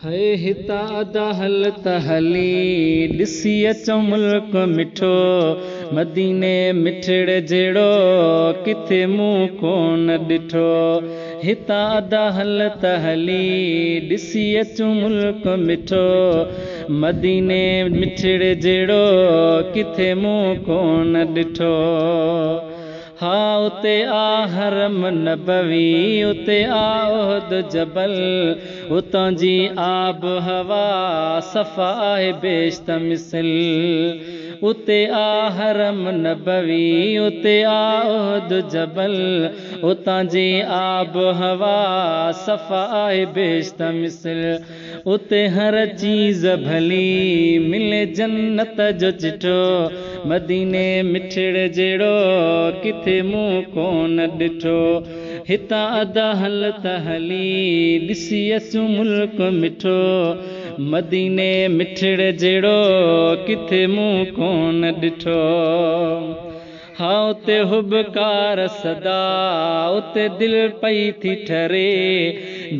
है हिता अदा हलत हली ॾिसी अचो मुल्क मिठो मदीने मिठड़े जहिड़ो किथे मूं कोन ॾिठो। हिता अदा हलत हली ॾिसी अचूं मुल्क मिठो मदीने मिठड़े जहिड़ो किथे मूं कोन ॾिठो। हा उते आ हरम नबवी उते आ उहद जबल उतां जी आब हवा सफ़ा आहे बेश्त मिसल। उते आ हरम नबवी उते आ उहद जबल उतां जी आब हवा सफ़ा आहे बेश्त मिसल। उते हर चीज़ भली मिले जन्नत जो चिठो मदीने मिठड़े जहिड़ो किथे मूं कोन ॾिठो। हितां अदा हलत हली ॾिसी अचूं मुल्क मिठो मदीने मिठड़े जहिड़ो किथे मूं कोन ॾिठो। हा उते हुबकार सदा उते दिल पई थी ठरे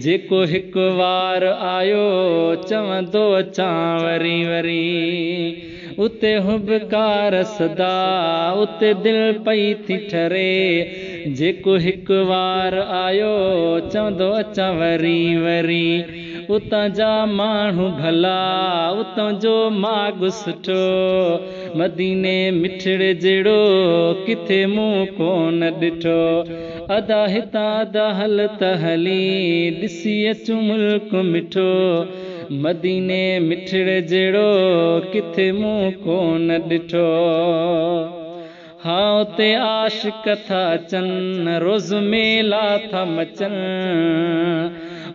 जेको हिकु वार आयो चवंदो अचां वरी वरी। उते हुबकार सदा उते दिल पई थी ठरे जेको हिकु वार आयो चवंदो अचां वरी वरी। उतां जा माण्हू भला उतां जो माग सुठो मदीने मिठड़े जहिड़ो किथे मूं कोन ॾिठो। अदा हितां अदा हलत हली ॾिसी अचूं मुल्क मिठो मदीने मिठड़े जहिड़ो किथे मूं कोन ॾिठो। हा उते आशिक था अचनि रोज़ मेला था मचनि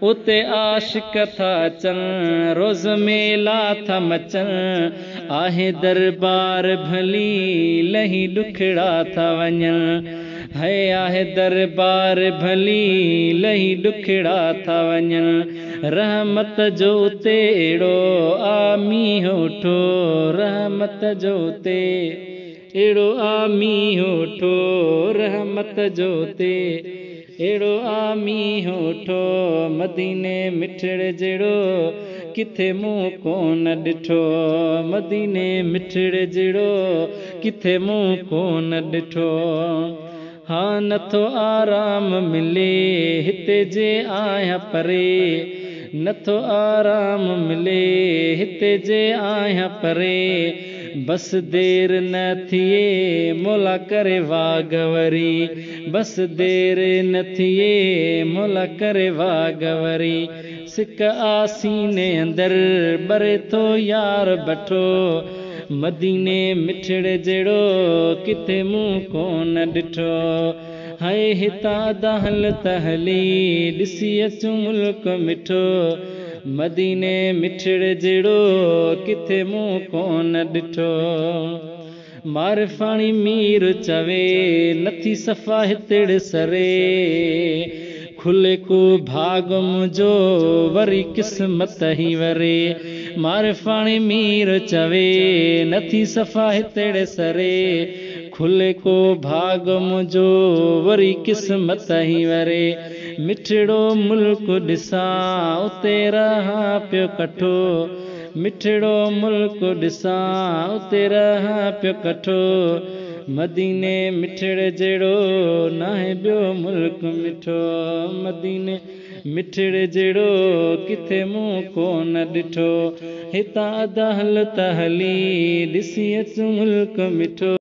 उते आशिक था अचनि रोज़ मेला था मचनि आहे दरबार भली लही ॾुखड़ा था वञनि। है आहे दरबार भली लही ॾुखड़ा था वञनि। रहमत जो उते अहिड़ो आमी होठो रहमत जो उते अहिड़ो आमी होठो रहमत जो उते अहिड़ो आमी होठो मदीने मिठड़े जहिड़ो किथे मूं कोन ॾिठो मदीने मिठड़े जहिड़ो किथे मूं कोन ॾिठो। हा नथो आराम मिले हिते जे आहियां परे नथो आराम मिले हिते जे आहियां परे बस देर न थिए मोला करे वागवरी बस देर न थिए मोला करे वागवरी। सिक आसीने अंदर बरे थो यार बठो मदीने मिठड़े जहिड़ो किथे मूं कोन ॾिठो। हाय हितां अदा हलत हली ॾिसी अचूं मुल्क मिठो मदीने मिठड़े जहिड़ो किथे मूं कोन ॾिठो। मारफाणी मीर चवे नथी सफ़ा हितड़ सरे खुले को भाग मुंहिंजो वरी क़िस्मत ई वरे। मारफाणी मीर चवे नथी सफ़ा हितड़ सरे खुले को भाग मुंहिंजो वरी क़िस्मत ई वरे। मिठड़ो मुल्क ॾिसां उते रहां पियो कठो मिठड़ो मुल्क ॾिसां उते रहां पियो कठो मदीने मिठड़े जहिड़ो नाहे ॿियो मुल्क मिठो मदीने मिठड़े जहिड़ो किथे मूं कोन ॾिठो। हितां अदा हलत हली ॾिसी अचूं मुल्क मिठो।